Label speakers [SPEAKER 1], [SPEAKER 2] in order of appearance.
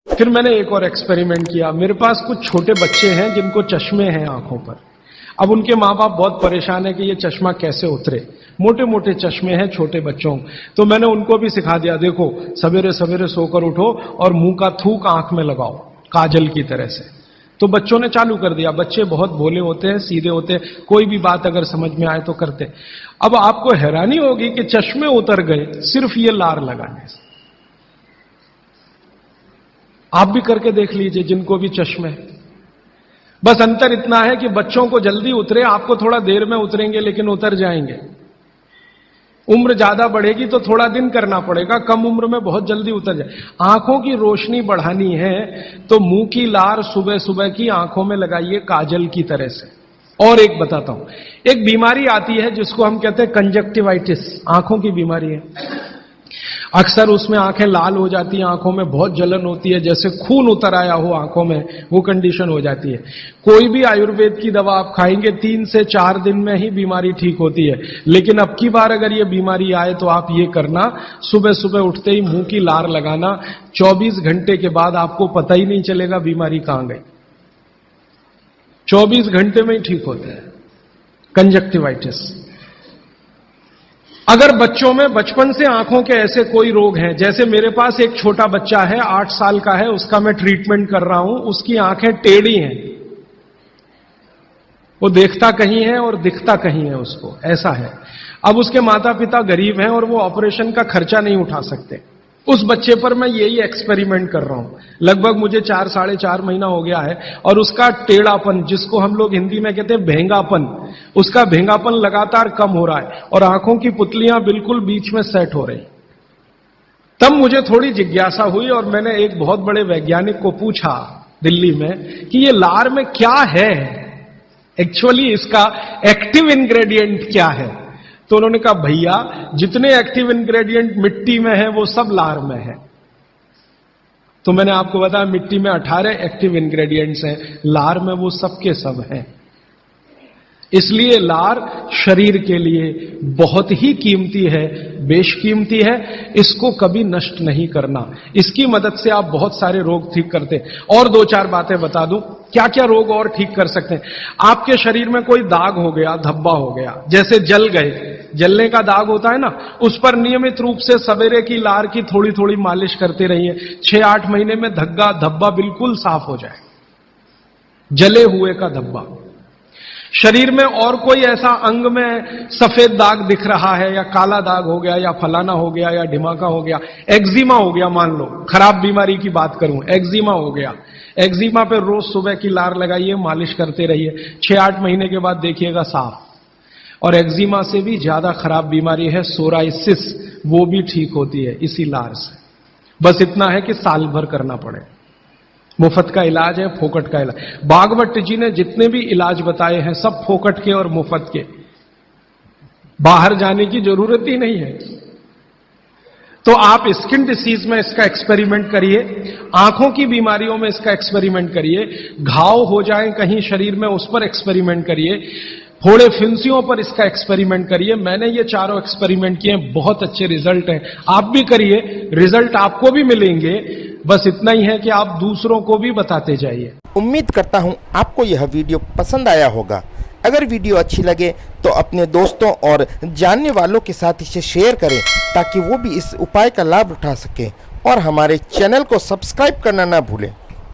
[SPEAKER 1] फिर मैंने एक और एक्सपेरिमेंट किया। मेरे पास कुछ छोटे बच्चे हैं जिनको चश्मे हैं आंखों पर। अब उनके माँ बाप बहुत परेशान है कि ये चश्मा कैसे उतरे। मोटे मोटे चश्मे हैं छोटे बच्चों। तो मैंने उनको भी सिखा दिया, देखो सवेरे सवेरे सोकर उठो और मुंह का थूक आंख में लगाओ काजल की तरह से। तो बच्चों ने चालू कर दिया। बच्चे बहुत भोले होते हैं, सीधे होते हैं, कोई भी बात अगर समझ में आए तो करते। अब आपको हैरानी होगी कि चश्मे उतर गए सिर्फ ये लार लगाने से। आप भी करके देख लीजिए जिनको भी चश्मे। बस अंतर इतना है कि बच्चों को जल्दी उतरे, आपको थोड़ा देर में उतरेंगे लेकिन उतर जाएंगे। उम्र ज्यादा बढ़ेगी तो थोड़ा दिन करना पड़ेगा, कम उम्र में बहुत जल्दी उतर जाए। आंखों की रोशनी बढ़ानी है तो मुंह की लार सुबह सुबह की आंखों में लगाइए काजल की तरह से। और एक बताता हूं, एक बीमारी आती है जिसको हम कहते हैं कंजक्टिवाइटिस, आंखों की बीमारी है। अक्सर उसमें आंखें लाल हो जाती हैं, आंखों में बहुत जलन होती है, जैसे खून उतर आया हो आंखों में, वो कंडीशन हो जाती है। कोई भी आयुर्वेद की दवा आप खाएंगे 3 से 4 दिन में ही बीमारी ठीक होती है। लेकिन अब की बार अगर ये बीमारी आए तो आप ये करना, सुबह सुबह उठते ही मुंह की लार लगाना। 24 घंटे के बाद आपको पता ही नहीं चलेगा बीमारी कहां गई। 24 घंटे में ही ठीक होता है कंजक्टिवाइटिस। अगर बच्चों में बचपन से आंखों के ऐसे कोई रोग हैं, जैसे मेरे पास एक छोटा बच्चा है 8 साल का है, उसका मैं ट्रीटमेंट कर रहा हूं, उसकी आंखें टेढ़ी हैं, वो देखता कहीं है और दिखता कहीं है, उसको ऐसा है। अब उसके माता पिता गरीब हैं और वो ऑपरेशन का खर्चा नहीं उठा सकते। उस बच्चे पर मैं यही एक्सपेरिमेंट कर रहा हूं। लगभग मुझे 4 साढ़े 4 महीना हो गया है और उसका टेढ़ापन, जिसको हम लोग हिंदी में कहते हैं भेंगापन, उसका भेंगापन लगातार कम हो रहा है और आंखों की पुतलियां बिल्कुल बीच में सेट हो रही। तब मुझे थोड़ी जिज्ञासा हुई और मैंने एक बहुत बड़े वैज्ञानिक को पूछा दिल्ली में कि ये लार में क्या है, एक्चुअली इसका एक्टिव इंग्रेडिएंट क्या है। तो उन्होंने कहा भैया जितने एक्टिव इंग्रेडिएंट मिट्टी में है वो सब लार में है। तो मैंने आपको बताया मिट्टी में 18 एक्टिव इंग्रेडिएंट्स हैं, लार में वो सब के सब हैं। इसलिए लार शरीर के लिए बहुत ही कीमती है, बेशकीमती है। इसको कभी नष्ट नहीं करना। इसकी मदद से आप बहुत सारे रोग ठीक करते हैं। और 2-4 बातें बता दूं क्या क्या रोग और ठीक कर सकते हैं। आपके शरीर में कोई दाग हो गया, धब्बा हो गया, जैसे जल गए, जलने का दाग होता है ना, उस पर नियमित रूप से सवेरे की लार की थोड़ी थोड़ी मालिश करते रहिए। 6-8 महीने में धब्बा बिल्कुल साफ हो जाए, जले हुए का धब्बा। शरीर में और कोई ऐसा अंग में सफेद दाग दिख रहा है या काला दाग हो गया या फलाना हो गया या ढिमाका हो गया, एक्जिमा हो गया, मान लो खराब बीमारी की बात करूं, एक्जिमा हो गया, एक्जिमा पे रोज सुबह की लार लगाइए, मालिश करते रहिए, 6-8 महीने के बाद देखिएगा साफ। और एक्जिमा से भी ज्यादा खराब बीमारी है सोराइसिस, वो भी ठीक होती है इसी लार से। बस इतना है कि साल भर करना पड़े। मुफ्त का इलाज है, फोकट का इलाज। भागवत जी ने जितने भी इलाज बताए हैं सब फोकट के और मुफ्त के, बाहर जाने की जरूरत ही नहीं है। तो आप स्किन डिसीज में इसका एक्सपेरिमेंट करिए, आंखों की बीमारियों में इसका एक्सपेरिमेंट करिए, घाव हो जाए कहीं शरीर में उस पर एक्सपेरिमेंट करिए, फोड़े फिंसियों पर इसका एक्सपेरिमेंट करिए। मैंने ये चारों एक्सपेरिमेंट किए, बहुत अच्छे रिजल्ट हैं। आप भी करिए, रिजल्ट आपको भी मिलेंगे। बस इतना ही है कि आप दूसरों को भी बताते जाइए।
[SPEAKER 2] उम्मीद करता हूं आपको यह वीडियो पसंद आया होगा। अगर वीडियो अच्छी लगे तो अपने दोस्तों और जानने वालों के साथ इसे शेयर करें ताकि वो भी इस उपाय का लाभ उठा सकें और हमारे चैनल को सब्सक्राइब करना ना भूलें।